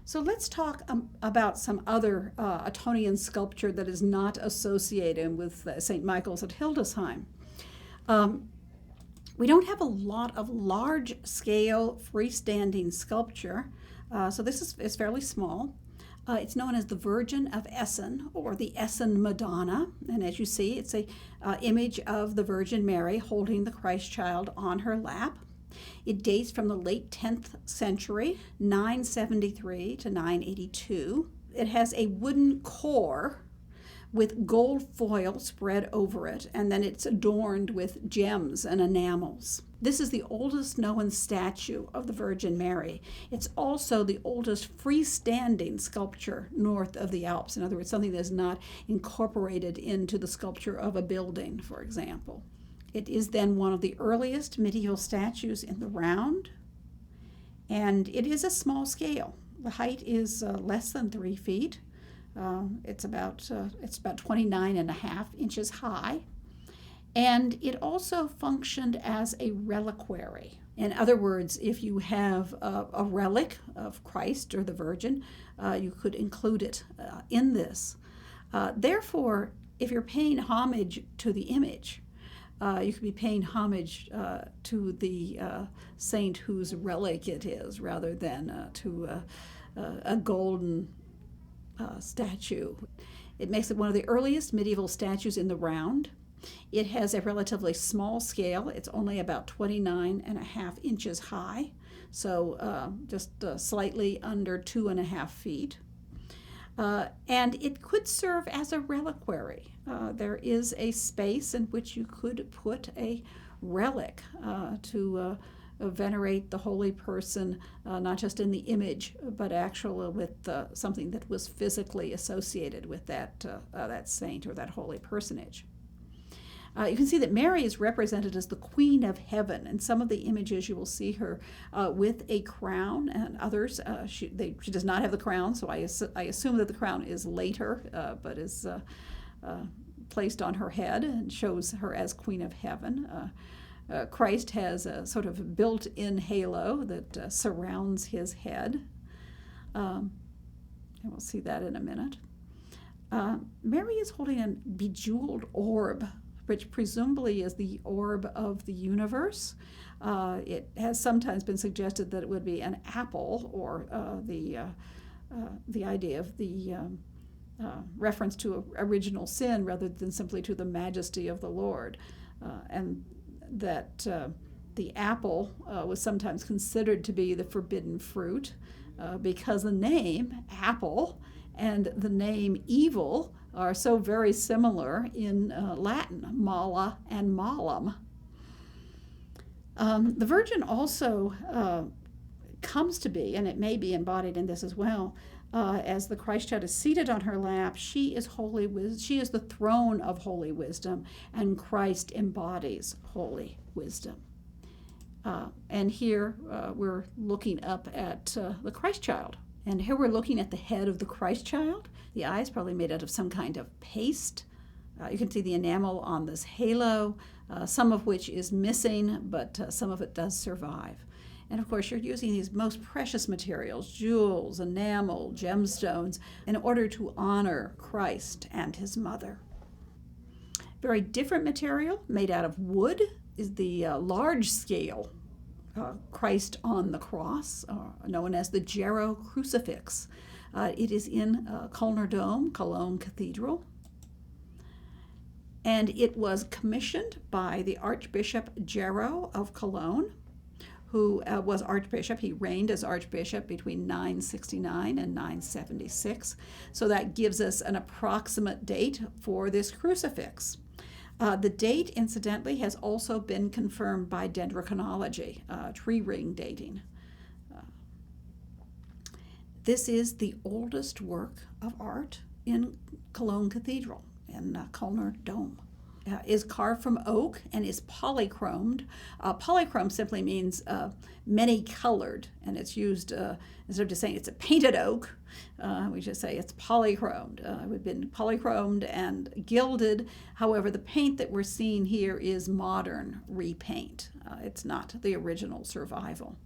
So let's talk about some other Ottonian sculpture that is not associated with St. Michael's at Hildesheim. We don't have a lot of large-scale freestanding sculpture, so this is fairly small. It's known as the Virgin of Essen, or the Essen Madonna, and as you see, it's a image of the Virgin Mary holding the Christ child on her lap. It dates from the late 10th century, 973 to 982. It has a wooden core with gold foil spread over it, and then it's adorned with gems and enamels. This is the oldest known statue of the Virgin Mary. It's also the oldest freestanding sculpture north of the Alps. In other words, something that is not incorporated into the sculpture of a building, for example. It is then one of the earliest medieval statues in the round, and it is a small scale. The height is less than 3 feet. It's about 29 and a half inches high, and it also functioned as a reliquary. In other words, if you have a relic of Christ or the Virgin, you could include it in this. Therefore, if you're paying homage to the image, you could be paying homage to the saint whose relic it is, rather than to a golden statue. It makes it one of the earliest medieval statues in the round. It has a relatively small scale. It's only about 29 and a half inches high, so just slightly under 2.5 feet. And it could serve as a reliquary. There is a space in which you could put a relic to venerate the holy person, not just in the image, but actually with something that was physically associated with that saint or that holy personage. You can see that Mary is represented as the Queen of Heaven. In some of the images you will see her with a crown, and others she does not have the crown, so I assume that the crown is later, but is placed on her head and shows her as Queen of Heaven. Christ has a sort of built-in halo that surrounds his head. And we'll see that in a minute. Mary is holding a bejeweled orb, which presumably is the orb of the universe. It has sometimes been suggested that it would be an apple, or the idea of the reference to original sin rather than simply to the majesty of the Lord. And that the apple was sometimes considered to be the forbidden fruit because the name apple and the name evil are so very similar in Latin, mala and malum. The Virgin also comes to be, and it may be embodied in this as well, as the Christ child is seated on her lap. She is holy wisdom. She is the throne of holy wisdom, and Christ embodies holy wisdom. And here we're looking up at the Christ child. And here we're looking at the head of the Christ child. The eye is probably made out of some kind of paste. You can see the enamel on this halo, some of which is missing, but some of it does survive. And of course, you're using these most precious materials, jewels, enamel, gemstones, in order to honor Christ and his mother. Very different material, made out of wood, is the large-scale Christ on the cross, known as the Jarrow Crucifix. It is in Kölner Dome, Cologne Cathedral. And it was commissioned by the Archbishop Jarrow of Cologne, who was Archbishop. He reigned as Archbishop between 969 and 976. So that gives us an approximate date for this crucifix. The date, incidentally, has also been confirmed by dendrochronology, tree ring dating. This is the oldest work of art in Cologne Cathedral, in Kölner Dome. Is carved from oak and is polychromed. Polychrome simply means many colored, and it's used instead of just saying it's a painted oak, we just say it's polychromed. It would have been polychromed and gilded. However, the paint that we're seeing here is modern repaint. It's not the original survival.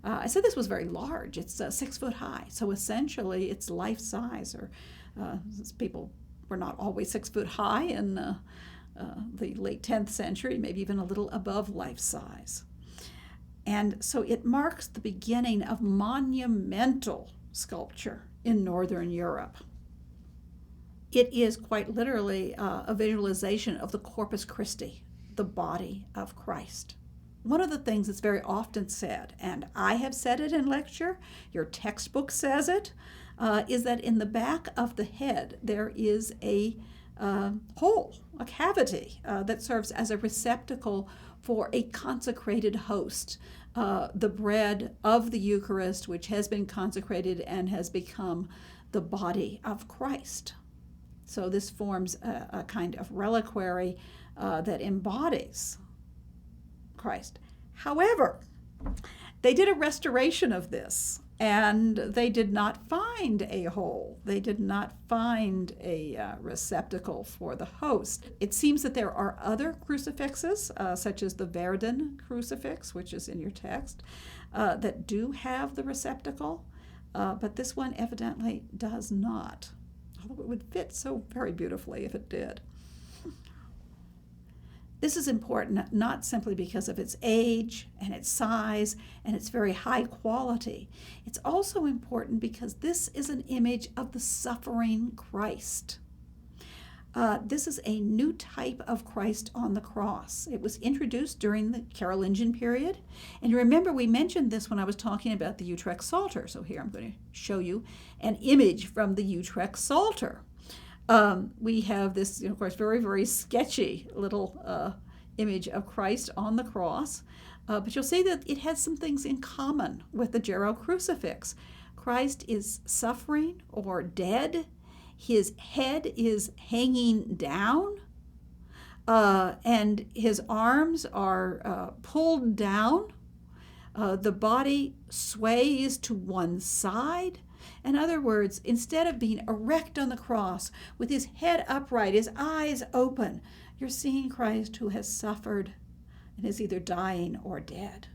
I said this was very large. It's 6 foot high, so essentially it's life size. Or people were not always 6 foot high in the late 10th century, maybe even a little above life size. And so it marks the beginning of monumental sculpture in Northern Europe. It is quite literally a visualization of the Corpus Christi, the body of Christ. One of the things that's very often said, and I have said it in lecture, your textbook says it, is that in the back of the head there is a hole, a cavity that serves as a receptacle for a consecrated host, the bread of the Eucharist, which has been consecrated and has become the body of Christ. So this forms a kind of reliquary that embodies Christ. However, they did a restoration of this, and they did not find a hole. They did not find a receptacle for the host. It seems that there are other crucifixes, such as the Virgin Crucifix, which is in your text, that do have the receptacle, but this one evidently does not, although it would fit so very beautifully if it did. This is important not simply because of its age and its size and its very high quality. It's also important because this is an image of the suffering Christ. This is a new type of Christ on the cross. It was introduced during the Carolingian period. And you remember we mentioned this when I was talking about the Utrecht Salter. So here I'm going to show you an image from the Utrecht Salter. We have this, of course, very, very sketchy little image of Christ on the cross. But you'll see that it has some things in common with the Jarrow Crucifix. Christ is suffering or dead. His head is hanging down, and his arms are pulled down. The body sways to one side. In other words, instead of being erect on the cross with his head upright, his eyes open, you're seeing Christ who has suffered and is either dying or dead.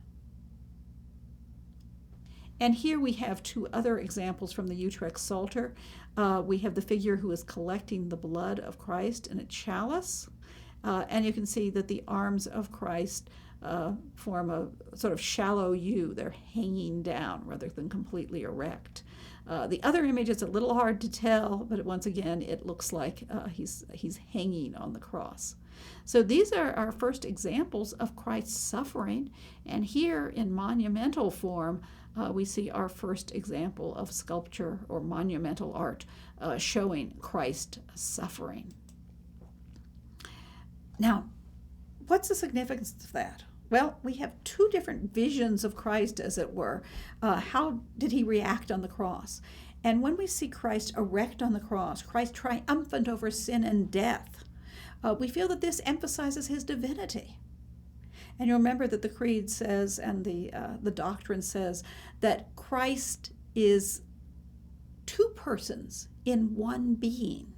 And here we have two other examples from the Utrecht Salter. We have the figure who is collecting the blood of Christ in a chalice. And you can see that the arms of Christ form a sort of shallow U. They're hanging down rather than completely erect. The other image is a little hard to tell, but once again, it looks like he's hanging on the cross. So these are our first examples of Christ's suffering. And here in monumental form, we see our first example of sculpture or monumental art showing Christ suffering. Now, what's the significance of that? Well, we have two different visions of Christ, as it were. How did he react on the cross? And when we see Christ erect on the cross, Christ triumphant over sin and death, we feel that this emphasizes his divinity. And you remember that the Creed says, and the doctrine says, that Christ is two persons in one being,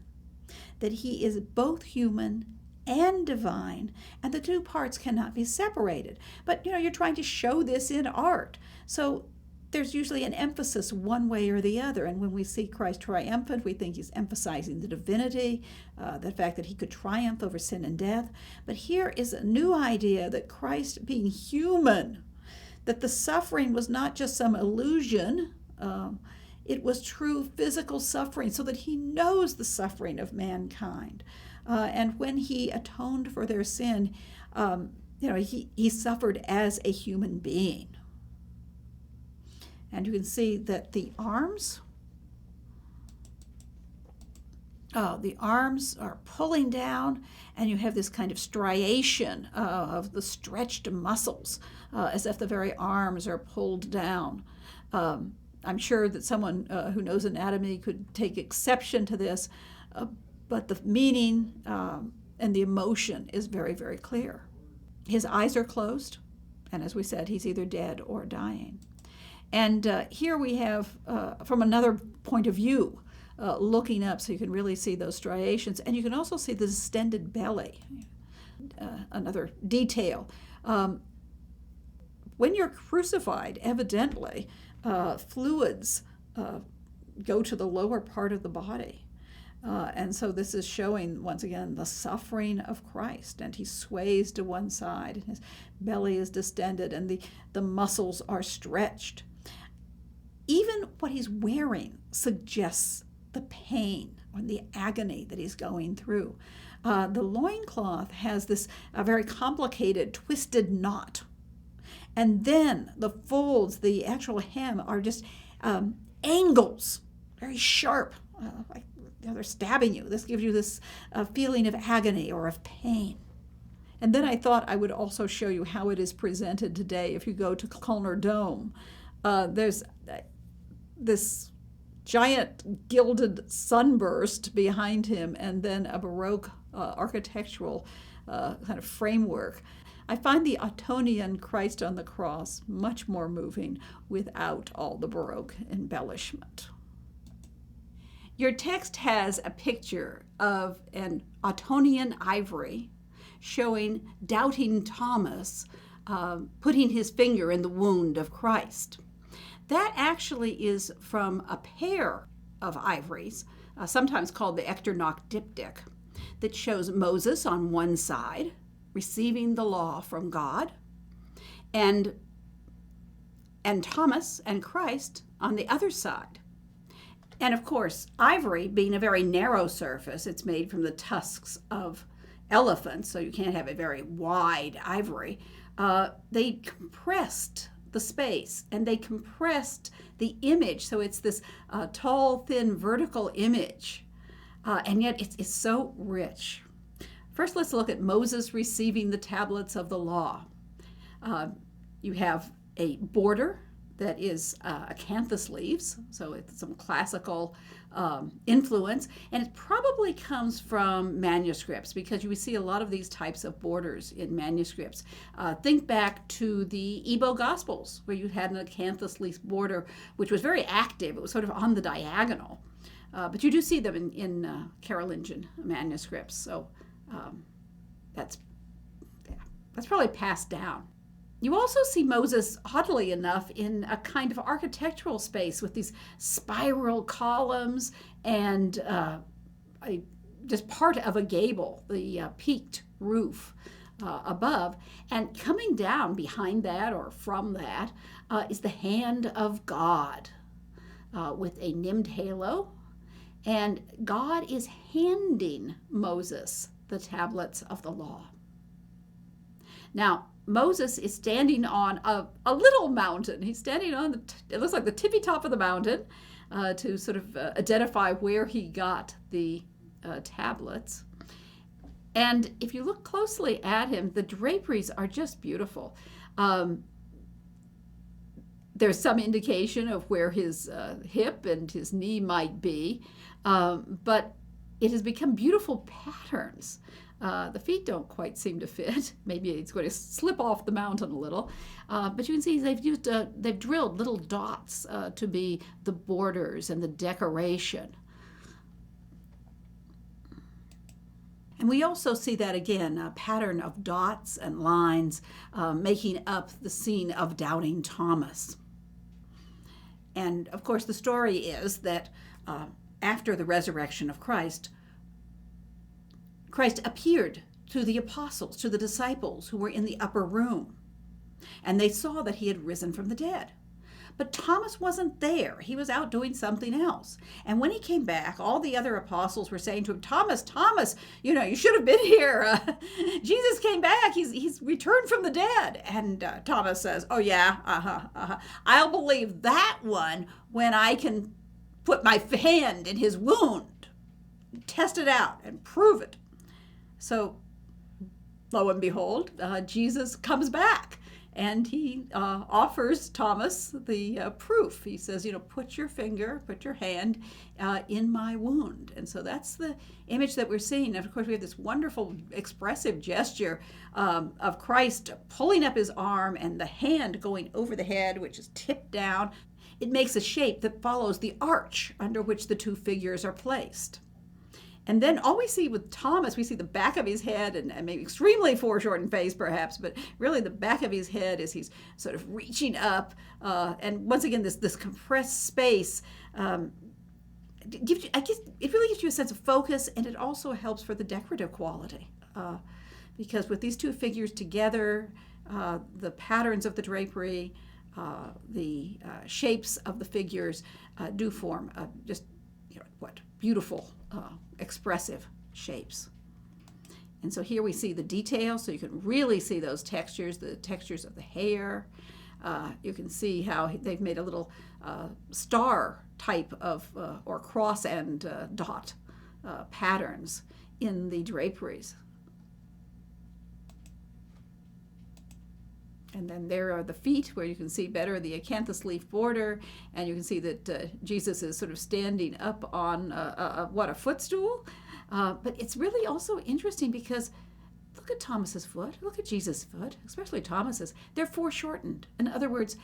that he is both human and divine, and the two parts cannot be separated. But you're trying to show this in art, so there's usually an emphasis one way or the other. And when we see Christ triumphant, we think he's emphasizing the divinity, the fact that he could triumph over sin and death. But here is a new idea that Christ being human, that the suffering was not just some illusion, it was true physical suffering, so that he knows the suffering of mankind. And when he atoned for their sin, he suffered as a human being. And you can see that the arms are pulling down, and you have this kind of striation of the stretched muscles, as if the very arms are pulled down. I'm sure that someone who knows anatomy could take exception to this, but the meaning and the emotion is very, very clear. His eyes are closed, and as we said, he's either dead or dying. And here we have, from another point of view, looking up, so you can really see those striations. And you can also see the distended belly, another detail. when you're crucified, evidently, fluids go to the lower part of the body. And so this is showing, once again, the suffering of Christ. And he sways to one side, and his belly is distended, and the muscles are stretched. Even what he's wearing suggests the pain or the agony that he's going through. The loincloth has this very complicated twisted knot. And then the folds, the actual hem, are just angles, very sharp, like they're stabbing you. This gives you this feeling of agony or of pain. And then I thought I would also show you how it is presented today. If you go to Kölner Dome, there's this giant gilded sunburst behind him, and then a Baroque architectural kind of framework. I find the Ottonian Christ on the cross much more moving without all the Baroque embellishment. Your text has a picture of an Ottonian ivory showing doubting Thomas putting his finger in the wound of Christ. That actually is from a pair of ivories, sometimes called the Echternach diptych, that shows Moses on one side, receiving the law from God, and Thomas and Christ on the other side. And of course, ivory being a very narrow surface, it's made from the tusks of elephants, so you can't have a very wide ivory. They compressed the space, and they compressed the image, so it's this tall, thin, vertical image, and yet it's so rich. First, let's look at Moses receiving the tablets of the law. You have a border that is acanthus leaves, so it's some classical influence, and it probably comes from manuscripts, because you see a lot of these types of borders in manuscripts. Think back to the Igbo Gospels, where you had an acanthus leaf border, which was very active. It was sort of on the diagonal, but you do see them in Carolingian manuscripts, so that's probably passed down. You also see Moses, oddly enough, in a kind of architectural space with these spiral columns and just part of a gable, the peaked roof above. And coming down behind that or from that is the hand of God with a nimmed halo. And God is handing Moses the tablets of the law. Now, Moses is standing on a little mountain. He's standing on it looks like the tippy top of the mountain to sort of identify where he got the tablets. And if you look closely at him, the draperies are just beautiful. There's some indication of where his hip and his knee might be, but it has become beautiful patterns. The feet don't quite seem to fit. Maybe it's going to slip off the mountain a little. But you can see they've drilled little dots to be the borders and the decoration. And we also see that again, a pattern of dots and lines making up the scene of doubting Thomas. And of course, the story is that after the resurrection of Christ appeared to the apostles, to the disciples who were in the upper room, and they saw that he had risen from the dead. But Thomas wasn't there. He was out doing something else. And when he came back, all the other apostles were saying to him, Thomas, you should have been here. Jesus came back. He's returned from the dead. And Thomas says, oh yeah, I'll believe that one when I can put my hand in his wound, test it out and prove it. So, lo and behold, Jesus comes back, and he offers Thomas the proof. He says, put your hand in my wound. And so that's the image that we're seeing. And of course, we have this wonderful expressive gesture of Christ pulling up his arm and the hand going over the head, which is tipped down. It makes a shape that follows the arch under which the two figures are placed. And then all we see with Thomas, we see the back of his head and maybe extremely foreshortened face perhaps, but really the back of his head as he's sort of reaching up. And once again, this compressed space gives you, I guess it really gives you a sense of focus, and it also helps for the decorative quality. Because with these two figures together, the patterns of the drapery, the shapes of the figures do form just beautiful, expressive shapes. And so here we see the details, so you can really see those textures, the textures of the hair. You can see how they've made a little star type of, or cross and dot patterns in the draperies. And then there are the feet, where you can see better the acanthus leaf border, and you can see that Jesus is sort of standing up on a footstool. But it's really also interesting because look at Thomas's foot, look at Jesus' foot, especially Thomas's. They're foreshortened. In other words,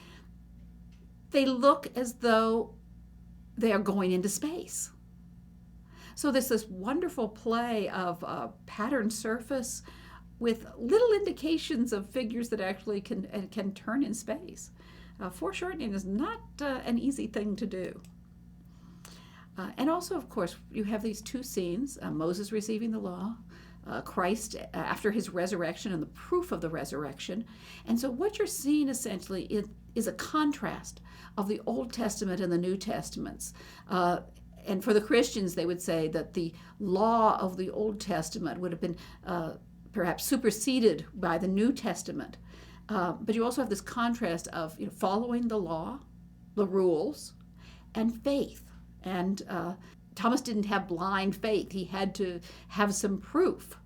they look as though they are going into space. So there's this wonderful play of patterned surface with little indications of figures that actually can turn in space. Foreshortening is not an easy thing to do. And also, of course, you have these two scenes, Moses receiving the law, Christ after his resurrection and the proof of the resurrection. And so what you're seeing essentially is a contrast of the Old Testament and the New Testaments. And for the Christians, they would say that the law of the Old Testament would have been perhaps superseded by the New Testament. But you also have this contrast of following the law, the rules, and faith. And Thomas didn't have blind faith. He had to have some proof.